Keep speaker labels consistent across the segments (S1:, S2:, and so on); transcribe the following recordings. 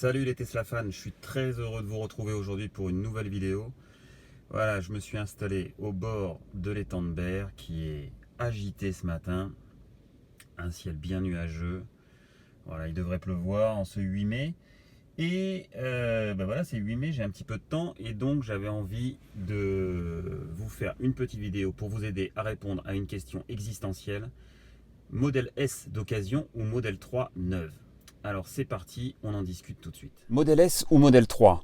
S1: Salut les Tesla fans, je suis très heureux de vous retrouver aujourd'hui pour une nouvelle vidéo. Voilà, je me suis installé au bord de l'étang de Berre qui est agité ce matin. Un ciel bien nuageux. Voilà, il devrait pleuvoir en ce 8 mai. Et voilà, c'est 8 mai, j'ai un petit peu de temps et donc j'avais envie de vous faire une petite vidéo pour vous aider à répondre à une question existentielle. Modèle S d'occasion ou modèle 3 neuve? Alors c'est parti, on en discute tout de suite.
S2: Modèle S ou modèle 3.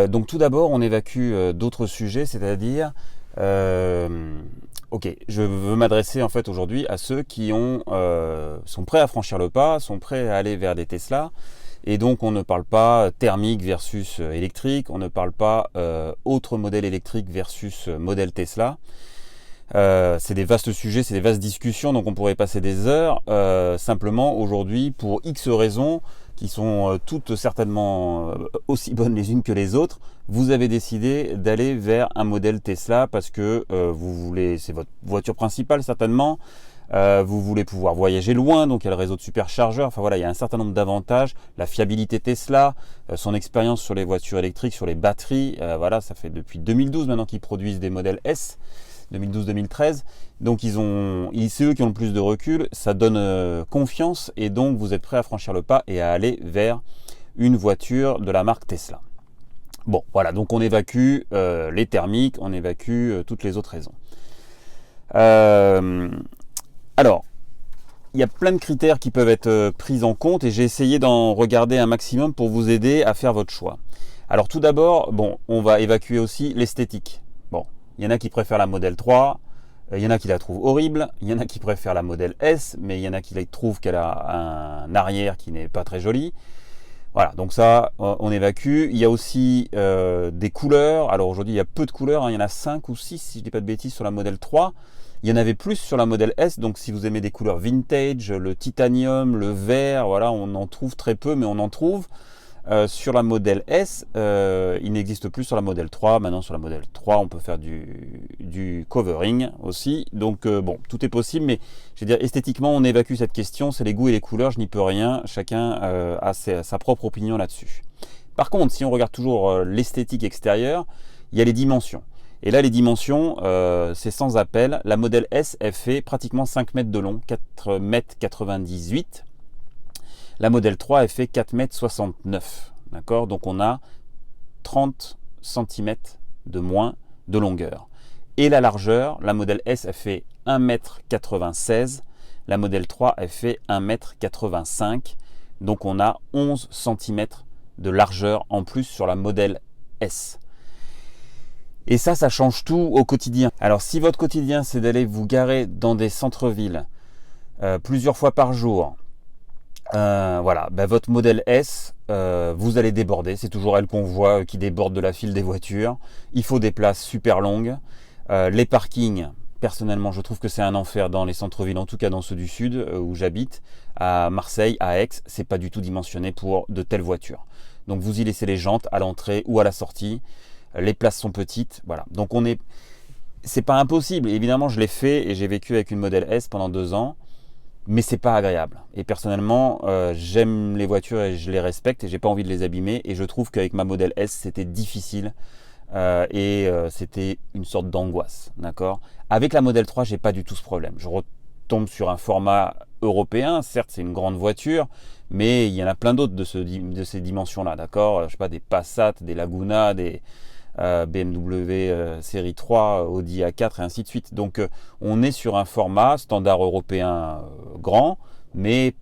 S2: Donc tout d'abord, on évacue d'autres sujets, c'est-à-dire, ok, je veux m'adresser en fait aujourd'hui à ceux qui sont prêts à franchir le pas, sont prêts à aller vers des Tesla, et donc on ne parle pas thermique versus électrique, on ne parle pas autre modèle électrique versus modèle Tesla. C'est des vastes sujets, c'est des vastes discussions, donc on pourrait passer des heures. Simplement aujourd'hui, pour X raisons, qui sont toutes certainement aussi bonnes les unes que les autres, vous avez décidé d'aller vers un modèle Tesla parce que vous voulez, c'est votre voiture principale certainement, vous voulez pouvoir voyager loin, donc il y a le réseau de superchargeurs, enfin voilà, il y a un certain nombre d'avantages, la fiabilité Tesla, son expérience sur les voitures électriques, sur les batteries, voilà, ça fait depuis 2012 maintenant qu'ils produisent des modèles S. 2012-2013, donc c'est eux qui ont le plus de recul, ça donne confiance et donc vous êtes prêt à franchir le pas et à aller vers une voiture de la marque Tesla. Bon, voilà, donc on évacue les thermiques, on évacue toutes les autres raisons. Alors, il y a plein de critères qui peuvent être pris en compte et j'ai essayé d'en regarder un maximum pour vous aider à faire votre choix. Alors tout d'abord, bon, on va évacuer aussi l'esthétique. Bon, il y en a qui préfèrent la modèle 3, il y en a qui la trouvent horrible, il y en a qui préfèrent la modèle S, mais il y en a qui trouvent qu'elle a un arrière qui n'est pas très joli. Voilà, donc ça, on évacue. Il y a aussi des couleurs. Alors aujourd'hui, il y a peu de couleurs, hein. Il y en a 5 ou 6, si je ne dis pas de bêtises, sur la modèle 3. Il y en avait plus sur la modèle S, donc si vous aimez des couleurs vintage, le titanium, le vert, voilà, on en trouve très peu, mais on en trouve. Sur la modèle S, il n'existe plus sur la modèle 3. Maintenant, sur la modèle 3, on peut faire du covering aussi. Donc, bon, tout est possible, mais je veux dire, esthétiquement, on évacue cette question. C'est les goûts et les couleurs, je n'y peux rien. Chacun a sa propre opinion là-dessus. Par contre, si on regarde toujours l'esthétique extérieure, il y a les dimensions. Et là, les dimensions, c'est sans appel. La modèle S, elle fait pratiquement 5 mètres de long, 4,98 m. La modèle 3, elle fait 4,69 m. D'accord? Donc on a 30 cm de moins de longueur. Et la largeur, la modèle S, elle fait 1,96 m. La modèle 3, elle fait 1,85 m. Donc on a 11 cm de largeur en plus sur la modèle S. Et ça change tout au quotidien. Alors si votre quotidien, c'est d'aller vous garer dans des centres-villes plusieurs fois par jour, voilà, votre modèle S, vous allez déborder. C'est toujours elle qu'on voit qui déborde de la file des voitures. Il faut des places super longues. Les parkings, personnellement, je trouve que c'est un enfer dans les centres-villes, en tout cas dans ceux du sud où j'habite. À Marseille, à Aix, c'est pas du tout dimensionné pour de telles voitures. Donc vous y laissez les jantes à l'entrée ou à la sortie. Les places sont petites, voilà. Donc c'est pas impossible. Évidemment, je l'ai fait et j'ai vécu avec une modèle S pendant 2 ans. Mais c'est pas agréable. Et personnellement, j'aime les voitures et je les respecte et j'ai pas envie de les abîmer. Et je trouve qu'avec ma modèle S, c'était difficile c'était une sorte d'angoisse, d'accord. Avec la modèle 3, j'ai pas du tout ce problème. Je retombe sur un format européen. Certes, c'est une grande voiture, mais il y en a plein d'autres de ces dimensions-là, d'accord. Je sais pas, des Passat, des Laguna, des BMW série 3, Audi A4 et ainsi de suite. Donc on est sur un format standard européen grand, mais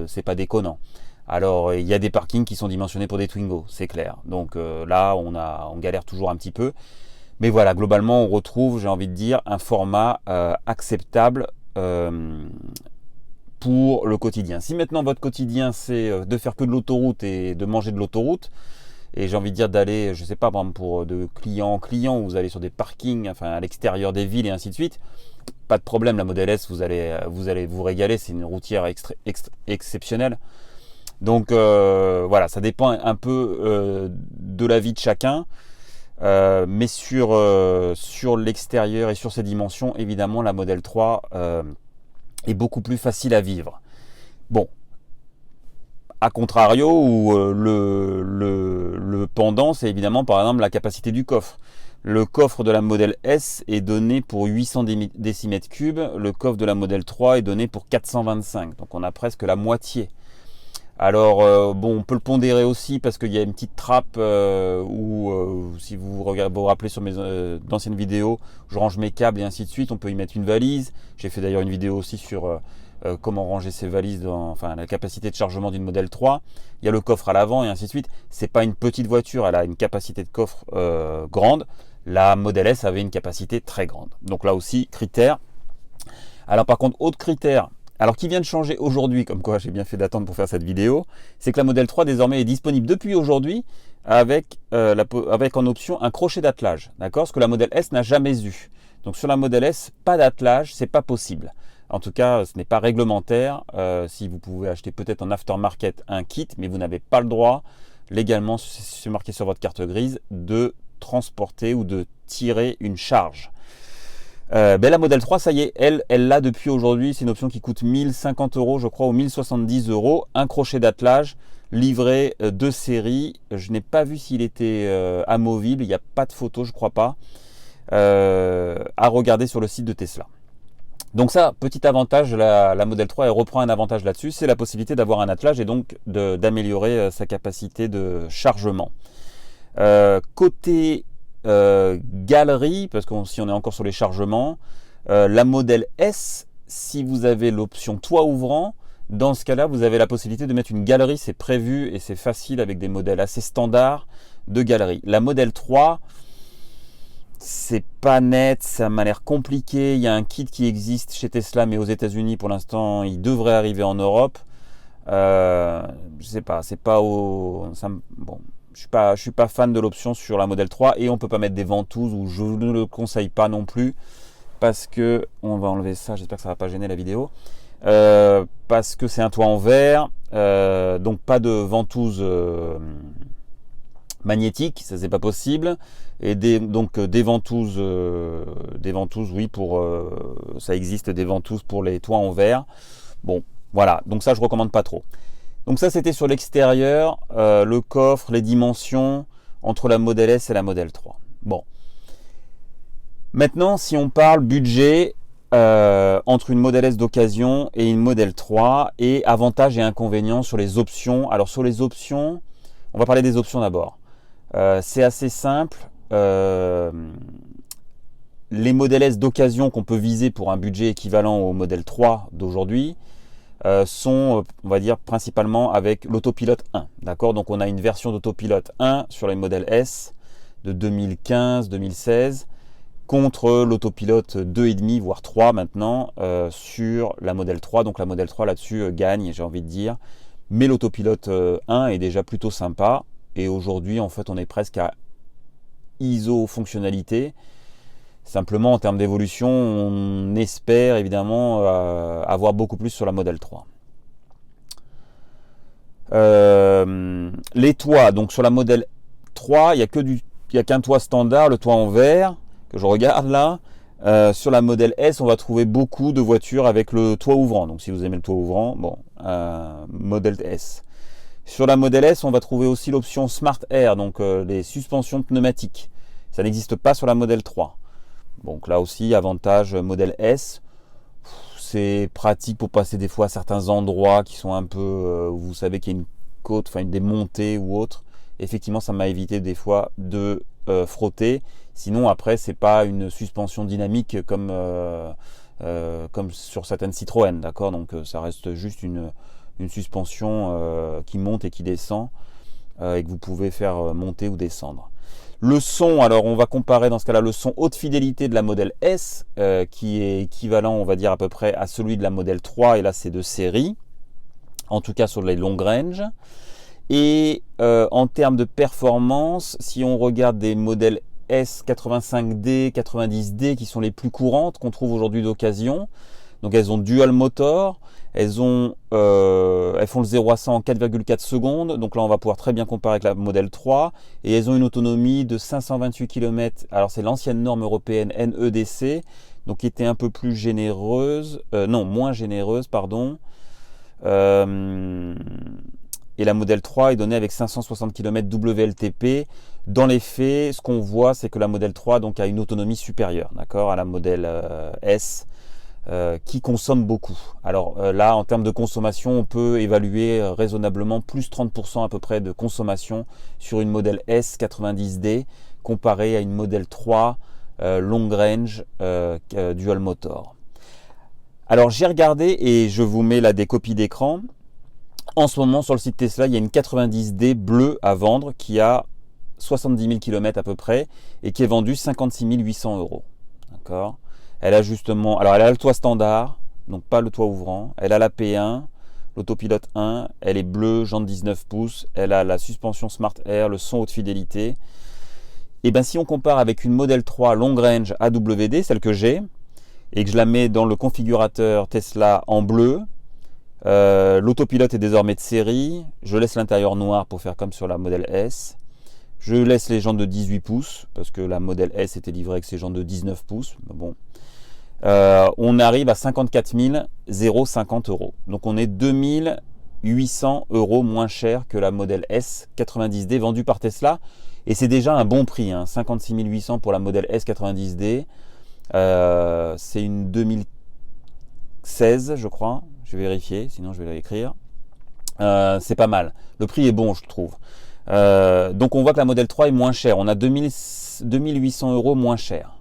S2: c'est pas déconnant. Alors il y a des parkings qui sont dimensionnés pour des Twingo, c'est clair. Donc là on galère toujours un petit peu. Mais voilà, globalement on retrouve, j'ai envie de dire, un format acceptable pour le quotidien. Si maintenant votre quotidien c'est de faire que de l'autoroute et de manger de l'autoroute, et j'ai envie de dire d'aller, je sais pas, par exemple pour de client en client, vous allez sur des parkings, enfin à l'extérieur des villes et ainsi de suite, pas de problème, la modèle S, vous allez vous régaler, c'est une routière exceptionnelle. Donc voilà, ça dépend un peu de la vie de chacun, mais sur l'extérieur et sur ses dimensions, évidemment, la modèle 3 est beaucoup plus facile à vivre. Bon, A contrario, où le pendant, c'est évidemment par exemple la capacité du coffre. Le coffre de la modèle S est donné pour 800 décimètres cubes, le coffre de la modèle 3 est donné pour 425, donc on a presque la moitié. Alors bon, on peut le pondérer aussi parce qu'il y a une petite trappe où si vous vous rappelez sur mes d'anciennes vidéos, je range mes câbles et ainsi de suite, on peut y mettre une valise. J'ai fait d'ailleurs une vidéo aussi sur comment ranger ses valises, enfin la capacité de chargement d'une modèle 3. Il y a le coffre à l'avant et ainsi de suite. C'est pas une petite voiture, elle a une capacité de coffre grande. La modèle S avait une capacité très grande. Donc là aussi, critère. Alors par contre, autre critère, alors qui vient de changer aujourd'hui, comme quoi j'ai bien fait d'attendre pour faire cette vidéo, c'est que la modèle 3 désormais est disponible depuis aujourd'hui avec en option un crochet d'attelage, d'accord, ce que la modèle S n'a jamais eu. Donc sur la modèle S, pas d'attelage, c'est pas possible. En tout cas, ce n'est pas réglementaire. Si vous pouvez acheter peut-être en aftermarket un kit, mais vous n'avez pas le droit légalement, c'est marqué sur votre carte grise, de transporter ou de tirer une charge. La modèle 3, ça y est, elle l'a depuis aujourd'hui. C'est une option qui coûte 1050 € je crois, ou 1070 €. Un crochet d'attelage livré de série. Je n'ai pas vu s'il était amovible. Il n'y a pas de photo, je crois pas. À regarder sur le site de Tesla. Donc ça, petit avantage, la modèle 3 elle reprend un avantage là-dessus, c'est la possibilité d'avoir un attelage et donc d'améliorer sa capacité de chargement. Côté galerie, parce que si on est encore sur les chargements, la modèle S, si vous avez l'option toit ouvrant, dans ce cas-là, vous avez la possibilité de mettre une galerie, c'est prévu et c'est facile avec des modèles assez standards de galerie. La modèle 3, c'est pas net, ça m'a l'air compliqué. Il y a un kit qui existe chez Tesla, mais aux États-Unis pour l'instant, il devrait arriver en Europe. Je sais pas, c'est pas au. Bon, je suis pas fan de l'option sur la modèle 3 et on peut pas mettre des ventouses, ou je ne le conseille pas non plus parce que on va enlever ça. J'espère que ça va pas gêner la vidéo. Parce que c'est un toit en verre, donc pas de ventouse magnétique, ça c'est pas possible, et des ventouses, oui, pour ça existe des ventouses pour les toits en verre. Bon, voilà, donc ça je recommande pas trop. Donc ça c'était sur l'extérieur, le coffre, les dimensions entre la modèle S et la modèle 3. Bon, maintenant si on parle budget entre une modèle S d'occasion et une modèle 3, et avantages et inconvénients sur les options. Alors sur les options, on va parler des options d'abord. C'est assez simple. Les modèles S d'occasion qu'on peut viser pour un budget équivalent au modèle 3 d'aujourd'hui sont, on va dire, principalement avec l'autopilote 1. D'accord, donc on a une version d'autopilote 1 sur les modèles S de 2015-2016 contre l'autopilote 2,5 voire 3 maintenant sur la modèle 3. Donc la modèle 3 là-dessus gagne, j'ai envie de dire. Mais l'autopilote 1 est déjà plutôt sympa. Et aujourd'hui, en fait, on est presque à ISO fonctionnalité. Simplement, en termes d'évolution, on espère évidemment avoir beaucoup plus sur la modèle 3. Les toits, donc sur la modèle 3, il n'y a qu'un toit standard, le toit en verre, que je regarde là. Sur la modèle S, on va trouver beaucoup de voitures avec le toit ouvrant. Donc si vous aimez le toit ouvrant, bon, modèle S. Sur la modèle S, on va trouver aussi l'option Smart Air, donc les suspensions pneumatiques. Ça n'existe pas sur la modèle 3. Donc là aussi, avantage modèle S. C'est pratique pour passer des fois à certains endroits qui sont un peu, où vous savez qu'il y a une côte, enfin des montées ou autre. Effectivement, ça m'a évité des fois de frotter. Sinon, après, c'est pas une suspension dynamique comme sur certaines Citroën, d'accord. Donc ça reste juste une suspension qui monte et qui descend et que vous pouvez faire monter ou descendre. Le son, alors on va comparer dans ce cas-là le son haute fidélité de la modèle S qui est équivalent, on va dire, à peu près à celui de la modèle 3, et là c'est de série, en tout cas sur les long range. Et en termes de performance, si on regarde des modèles S 85D, 90D qui sont les plus courantes qu'on trouve aujourd'hui d'occasion, donc elles ont dual motor, elles font le 0 à 100 en 4,4 secondes, donc là on va pouvoir très bien comparer avec la modèle 3, et elles ont une autonomie de 528 km, alors c'est l'ancienne norme européenne NEDC, donc qui était un peu plus généreuse, moins généreuse, pardon, et la Model 3 est donnée avec 560 km WLTP. Dans les faits, ce qu'on voit, c'est que la Model 3 donc, a une autonomie supérieure, d'accord, à la Model S, qui consomme beaucoup. Alors là, en termes de consommation, on peut évaluer raisonnablement plus 30% à peu près de consommation sur une Model S 90D comparée à une Model 3 long range dual motor. Alors j'ai regardé et je vous mets là des copies d'écran. En ce moment sur le site Tesla, il y a une 90D bleue à vendre qui a 70 000 km à peu près et qui est vendue 56 800 €. D'accord. Elle a justement, alors elle a le toit standard, donc pas le toit ouvrant. Elle a la P1, l'autopilote 1, elle est bleue, jante 19 pouces. Elle a la suspension Smart Air, le son haute fidélité. Et bien si on compare avec une Model 3 long range AWD, celle que j'ai, et que je la mets dans le configurateur Tesla en bleu, l'autopilote est désormais de série. Je laisse l'intérieur noir pour faire comme sur la Model S. Je laisse les jantes de 18 pouces parce que la Model S était livrée avec ses jantes de 19 pouces. Bon. On arrive à 54 050 €. Donc on est 2800 € moins cher que la Model S 90D vendue par Tesla. Et c'est déjà un bon prix, hein. 56 800 € pour la Model S 90D. C'est une 2016, je crois. Je vais vérifier, sinon je vais l'écrire. C'est pas mal. Le prix est bon, je trouve. Donc on voit que la Model 3 est moins chère. On a 2800 € moins cher.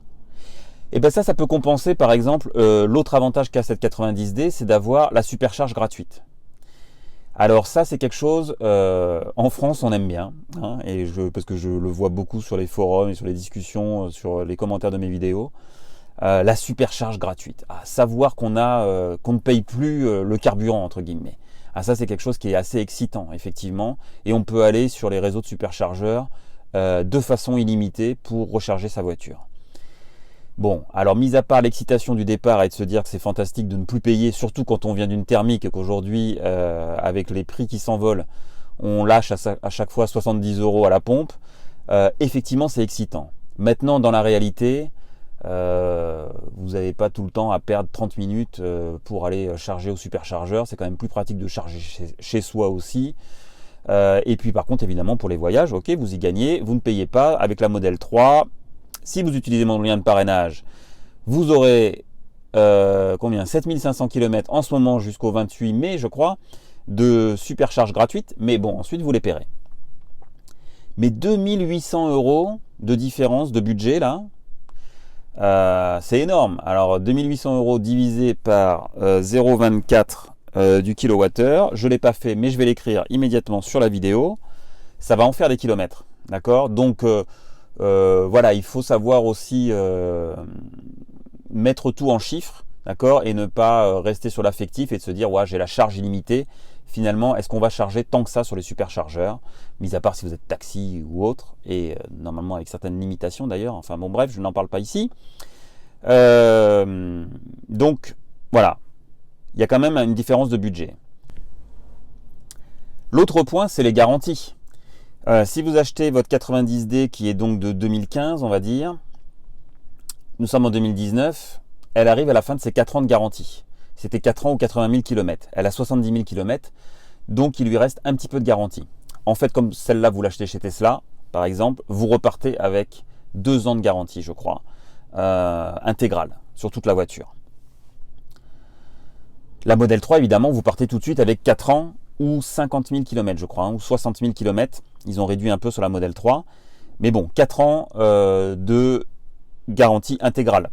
S2: Et bien ça peut compenser par exemple l'autre avantage qu'a cette 90D, c'est d'avoir la supercharge gratuite. Alors ça c'est quelque chose, en France on aime bien, hein, parce que je le vois beaucoup sur les forums et sur les discussions, sur les commentaires de mes vidéos. La supercharge gratuite, savoir qu'on ne paye plus le carburant entre guillemets. Ça c'est quelque chose qui est assez excitant effectivement, et on peut aller sur les réseaux de superchargeurs de façon illimitée pour recharger sa voiture. Bon, alors mis à part l'excitation du départ et de se dire que c'est fantastique de ne plus payer, surtout quand on vient d'une thermique et qu'aujourd'hui avec les prix qui s'envolent, on lâche à chaque fois 70 € à la pompe, effectivement c'est excitant. Maintenant dans la réalité, vous n'avez pas tout le temps à perdre 30 minutes pour aller charger au superchargeur. C'est quand même plus pratique de charger chez soi aussi. Et puis par contre évidemment pour les voyages, ok, vous y gagnez, vous ne payez pas. Avec la Model 3, si vous utilisez mon lien de parrainage, vous aurez 7500 km en ce moment jusqu'au 28 mai je crois de supercharge gratuite, mais bon ensuite vous les paierez. Mais 2800 € de différence de budget là, c'est énorme. Alors 2800 € divisé par 0,24 du kilowattheure, je ne l'ai pas fait mais je vais l'écrire immédiatement sur la vidéo, ça va en faire des kilomètres, d'accord. Donc voilà, il faut savoir aussi mettre tout en chiffres, d'accord, et ne pas rester sur l'affectif et de se dire ouais j'ai la charge illimitée. Finalement, est-ce qu'on va charger tant que ça sur les superchargeurs, mis à part si vous êtes taxi ou autre, et normalement avec certaines limitations d'ailleurs, enfin bon bref, je n'en parle pas ici. Donc voilà, il y a quand même une différence de budget. L'autre point, c'est les garanties. Si vous achetez votre 90D qui est donc de 2015, on va dire, nous sommes en 2019, elle arrive à la fin de ses 4 ans de garantie. C'était 4 ans ou 80 000 km. Elle a 70 000 km, donc il lui reste un petit peu de garantie. En fait, comme celle-là, vous l'achetez chez Tesla, par exemple, vous repartez avec 2 ans de garantie, je crois, intégrale, sur toute la voiture. La Model 3, évidemment, vous partez tout de suite avec 4 ans ou 50 000 km, je crois, ou 60 000 km. Ils ont réduit un peu sur la Model 3. Mais bon, 4 ans de garantie intégrale.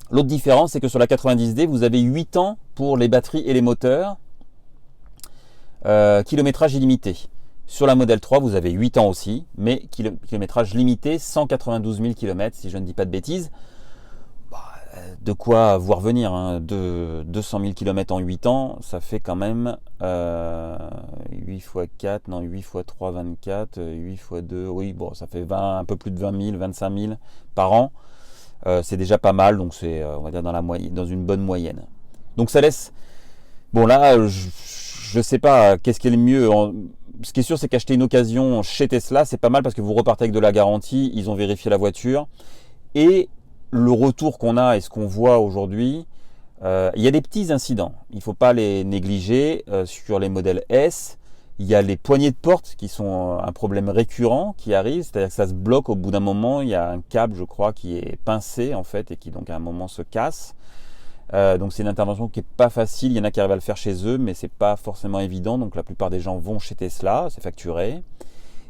S2: L'autre différence, c'est que sur la 90D, vous avez 8 ans pour les batteries et les moteurs, kilométrage illimité. Sur la Model 3, vous avez 8 ans aussi, mais kilométrage limité, 192 000 km, si je ne dis pas de bêtises. De quoi voir venir, hein. De 200 000 km en 8 ans, ça fait quand même 8 x 4, non 8 x 3, 24, 8 x 2, oui, bon, ça fait un peu plus de 20 000, 25 000 par an. C'est déjà pas mal, donc c'est on va dire dans une bonne moyenne. Donc ça laisse. Bon là, je sais pas qu'est-ce qui est le mieux. Ce qui est sûr, c'est qu'acheter une occasion chez Tesla, c'est pas mal parce que vous repartez avec de la garantie. Ils ont vérifié la voiture et le retour qu'on a et ce qu'on voit aujourd'hui, Il y a des petits incidents, il ne faut pas les négliger. Sur les modèles S, il y a les poignées de porte qui sont un problème récurrent qui arrive, c'est-à-dire que ça se bloque au bout d'un moment, il y a un câble je crois qui est pincé en fait et qui donc à un moment se casse. Donc c'est une intervention qui n'est pas facile, il y en a qui arrivent à le faire chez eux mais c'est pas forcément évident, donc la plupart des gens vont chez Tesla, c'est facturé.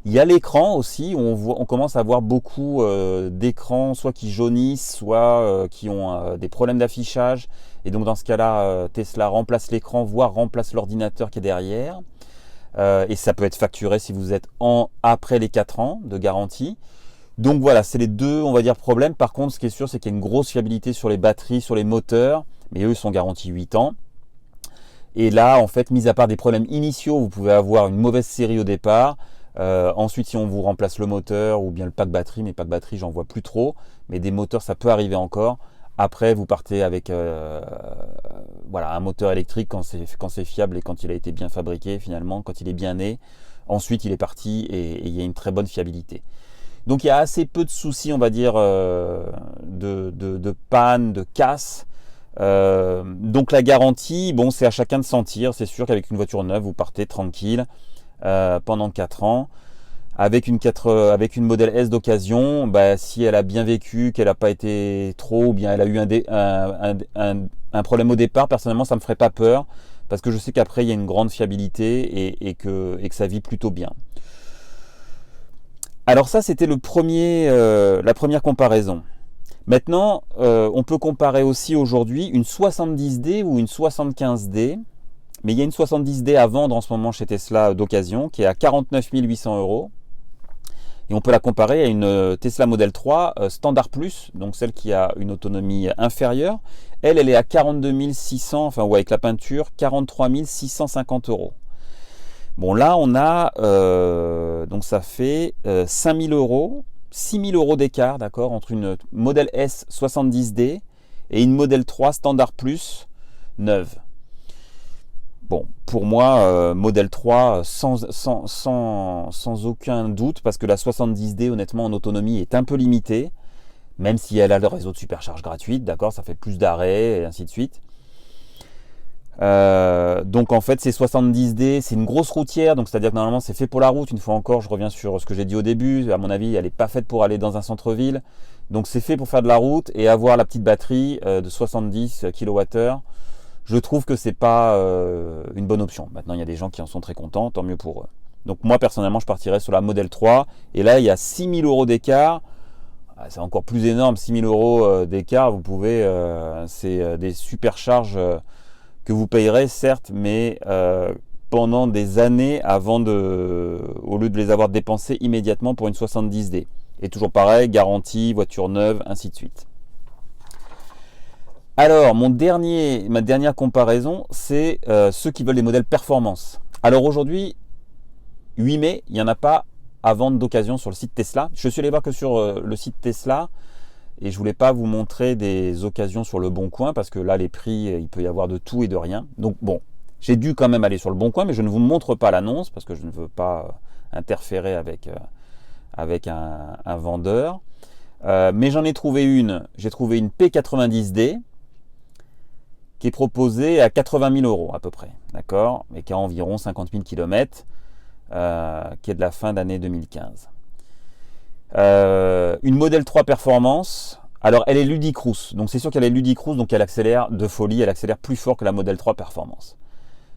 S2: Il y a l'écran aussi, où on commence à voir beaucoup d'écrans, soit qui jaunissent, soit qui ont des problèmes d'affichage. Et donc dans ce cas-là, Tesla remplace l'écran, voire remplace l'ordinateur qui est derrière. Et ça peut être facturé si vous êtes après les 4 ans de garantie. Donc voilà, c'est les deux, on va dire, problèmes. Par contre, ce qui est sûr, c'est qu'il y a une grosse fiabilité sur les batteries, sur les moteurs. Mais eux, ils sont garantis 8 ans. Et là, en fait, mis à part des problèmes initiaux, vous pouvez avoir une mauvaise série au départ. Ensuite, si on vous remplace le moteur ou bien le pack batterie, mais pack batterie, j'en vois plus trop. Mais des moteurs, ça peut arriver encore. Après, vous partez avec voilà, un moteur électrique quand c'est fiable et quand il a été bien fabriqué, finalement, quand il est bien né. Ensuite, il est parti et il y a une très bonne fiabilité. Donc, il y a assez peu de soucis, on va dire, de panne, de casse. Donc, la garantie, bon, c'est à chacun de sentir. C'est sûr qu'avec une voiture neuve, vous partez tranquille pendant 4 ans. Avec une modèle S d'occasion, bah, si elle a bien vécu, qu'elle n'a pas été trop, ou bien elle a eu un problème au départ, personnellement ça ne me ferait pas peur, parce que je sais qu'après il y a une grande fiabilité et que ça vit plutôt bien. Alors ça c'était la première comparaison. Maintenant, on peut comparer aussi aujourd'hui une 70D ou une 75D, mais il y a une 70D à vendre en ce moment chez Tesla d'occasion qui est à 49 800 €. Et on peut la comparer à une Tesla Model 3 Standard Plus, donc celle qui a une autonomie inférieure. Elle est à 42 600, enfin ou avec la peinture, 43 650 €. Bon là on a, donc ça fait 5 000 €, 6 000 € d'écart, d'accord, entre une Model S 70D et une Model 3 Standard Plus neuve. Bon, pour moi, Model 3, sans aucun doute, parce que la 70D, honnêtement, en autonomie, est un peu limitée, même si elle a le réseau de supercharge gratuite, d'accord, ça fait plus d'arrêts, et ainsi de suite. Donc en fait, ces 70D, c'est une grosse routière, donc c'est-à-dire que normalement, c'est fait pour la route. Une fois encore, je reviens sur ce que j'ai dit au début, à mon avis, elle n'est pas faite pour aller dans un centre-ville. Donc c'est fait pour faire de la route et avoir la petite batterie de 70 kWh. Je trouve que c'est pas une bonne option. Maintenant, il y a des gens qui en sont très contents, tant mieux pour eux. Donc moi, personnellement, je partirais sur la Model 3. Et là, il y a 6 000 € d'écart. C'est encore plus énorme, 6 000 € d'écart. Vous pouvez, c'est des supercharges que vous payerez, certes, mais pendant des années au lieu de les avoir dépensées immédiatement pour une 70D. Et toujours pareil, garantie, voiture neuve, ainsi de suite. Alors, ma dernière comparaison, c'est ceux qui veulent des modèles performance. Alors aujourd'hui, 8 mai, il n'y en a pas à vendre d'occasion sur le site Tesla. Je suis allé voir que sur le site Tesla et je voulais pas vous montrer des occasions sur le Bon Coin parce que là, les prix, il peut y avoir de tout et de rien. Donc bon, j'ai dû quand même aller sur le Bon Coin, mais je ne vous montre pas l'annonce parce que je ne veux pas interférer avec un vendeur. Mais j'en ai trouvé une. J'ai trouvé une P90D. Qui est proposé à 80 000 € à peu près, d'accord, et qui a environ 50 000 km, qui est de la fin d'année 2015. Une Model 3 Performance, alors elle est Ludicrous, donc c'est sûr qu'elle est Ludicrous, donc elle accélère de folie, elle accélère plus fort que la Model 3 Performance.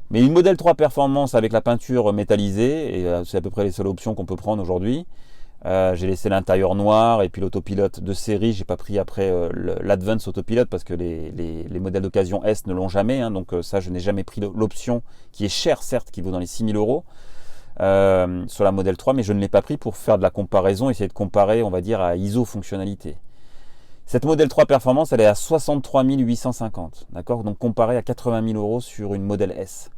S2: Mais une Model 3 Performance avec la peinture métallisée, et c'est à peu près les seules options qu'on peut prendre aujourd'hui. J'ai laissé l'intérieur noir et puis l'autopilote de série. J'ai pas pris après l'Advance autopilote parce que les modèles d'occasion S ne l'ont jamais. Hein, donc ça, je n'ai jamais pris l'option qui est chère, certes, qui vaut dans les 6 000 € sur la Model 3, mais je ne l'ai pas pris pour faire de la comparaison, essayer de comparer, on va dire, à ISO fonctionnalité. Cette Model 3 Performance, elle est à 63 850, d'accord, donc comparée à 80 000 € sur une Model S.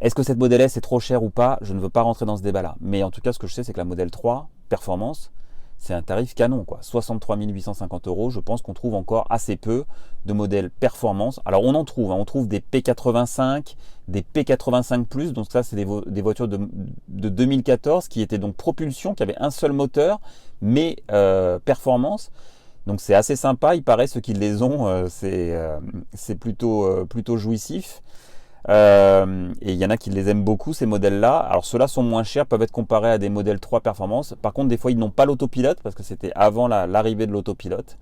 S2: Est-ce que cette Model S est trop chère ou pas? Je ne veux pas rentrer dans ce débat-là. Mais en tout cas, ce que je sais, c'est que la Model 3 Performance, c'est un tarif canon, quoi. 63 850 €. Je pense qu'on trouve encore assez peu de modèles Performance. Alors, on en trouve. Hein. On trouve des P85, des P85+. Donc ça, c'est des voitures de 2014 qui étaient donc propulsion, qui avaient un seul moteur, mais Performance. Donc c'est assez sympa, il paraît, ceux qui les ont, c'est plutôt jouissif. Et il y en a qui les aiment beaucoup, ces modèles-là. Alors ceux-là sont moins chers, peuvent être comparés à des modèles 3 performance. Par contre, des fois, ils n'ont pas l'autopilote, parce que c'était avant l'arrivée de l'autopilote.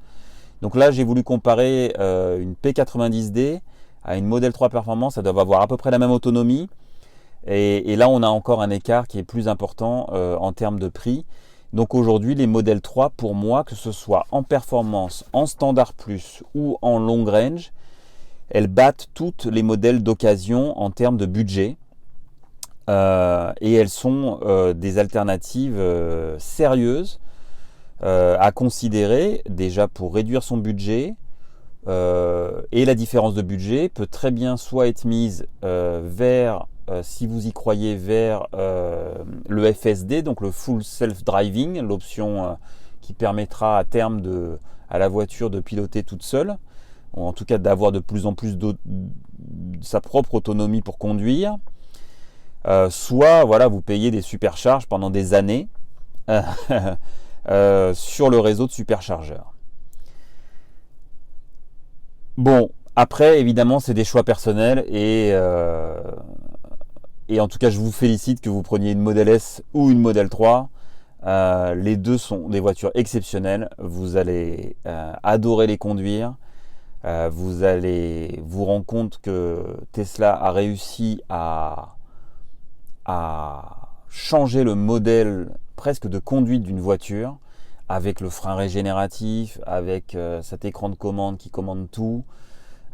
S2: Donc là, j'ai voulu comparer une P90D à une modèle 3 performance. Ça doit avoir à peu près la même autonomie. Et là, on a encore un écart qui est plus important en termes de prix. Donc aujourd'hui, les modèles 3, pour moi, que ce soit en performance, en standard plus ou en long range, elles battent toutes les modèles d'occasion en termes de budget. Et elles sont des alternatives sérieuses à considérer, déjà pour réduire son budget. Et la différence de budget peut très bien soit être mise vers, si vous y croyez, vers le FSD, donc le Full Self-Driving, l'option qui permettra à terme à la voiture de piloter toute seule, ou en tout cas d'avoir de plus en plus sa propre autonomie pour conduire. Soit voilà, vous payez des supercharges pendant des années sur le réseau de superchargeurs. Bon, après, évidemment, c'est des choix personnels et en tout cas, je vous félicite que vous preniez une Model S ou une Model 3. Les deux sont des voitures exceptionnelles. Vous allez adorer les conduire. Vous allez vous rendre compte que Tesla a réussi à changer le modèle presque de conduite d'une voiture, avec le frein régénératif, avec cet écran de commande qui commande tout,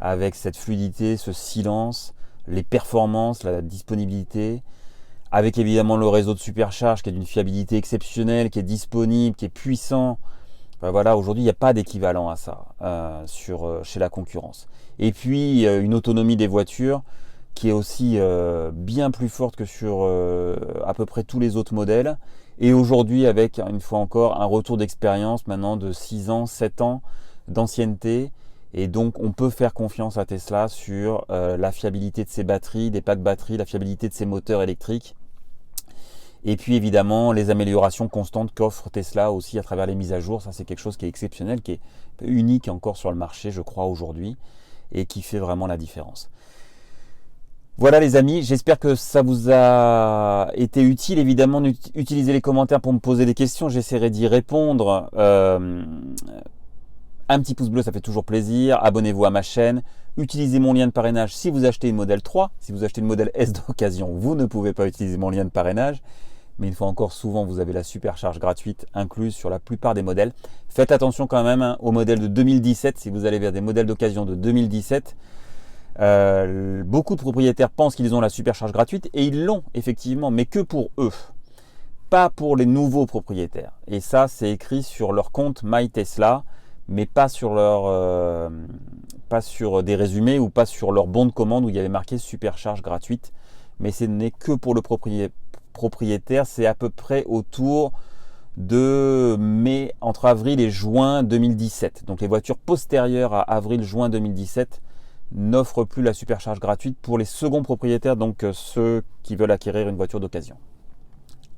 S2: avec cette fluidité, ce silence, les performances, la disponibilité, avec évidemment le réseau de supercharge qui est d'une fiabilité exceptionnelle, qui est disponible, qui est puissant. Voilà, aujourd'hui, il n'y a pas d'équivalent à ça chez la concurrence. Et puis, une autonomie des voitures qui est aussi bien plus forte que sur à peu près tous les autres modèles. Et aujourd'hui, avec, une fois encore, un retour d'expérience maintenant de 6 ans, 7 ans d'ancienneté. Et donc, on peut faire confiance à Tesla sur la fiabilité de ses batteries, des packs batteries, la fiabilité de ses moteurs électriques. Et puis évidemment, les améliorations constantes qu'offre Tesla aussi à travers les mises à jour. Ça, c'est quelque chose qui est exceptionnel, qui est unique encore sur le marché, je crois, aujourd'hui, et qui fait vraiment la différence. Voilà les amis, j'espère que ça vous a été utile. Évidemment, utilisez les commentaires pour me poser des questions, j'essaierai d'y répondre. Un petit pouce bleu, ça fait toujours plaisir. Abonnez-vous à ma chaîne. Utilisez mon lien de parrainage si vous achetez une Model 3. Si vous achetez une Model S d'occasion, vous ne pouvez pas utiliser mon lien de parrainage. Mais une fois encore, souvent, vous avez la supercharge gratuite incluse sur la plupart des modèles. Faites attention quand même aux modèles de 2017. Si vous allez vers des modèles d'occasion de 2017, beaucoup de propriétaires pensent qu'ils ont la supercharge gratuite et ils l'ont effectivement, mais que pour eux, pas pour les nouveaux propriétaires. Et ça, c'est écrit sur leur compte MyTesla, mais pas sur des résumés ou pas sur leur bon de commande où il y avait marqué supercharge gratuite. Mais ce n'est que pour le propriétaire. C'est à peu près autour de mai, entre avril et juin 2017. Donc les voitures postérieures à avril-juin 2017 n'offrent plus la supercharge gratuite pour les seconds propriétaires, donc ceux qui veulent acquérir une voiture d'occasion.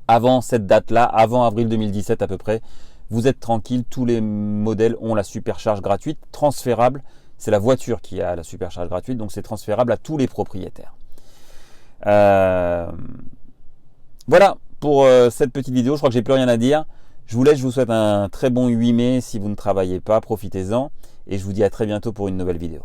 S2: Avant cette date-là, avant avril 2017 à peu près, vous êtes tranquille, tous les modèles ont la supercharge gratuite, transférable. C'est la voiture qui a la supercharge gratuite, donc c'est transférable à tous les propriétaires. Voilà pour cette petite vidéo, je crois que j'ai plus rien à dire. Je vous laisse, je vous souhaite un très bon 8 mai si vous ne travaillez pas, profitez-en. Et je vous dis à très bientôt pour une nouvelle vidéo.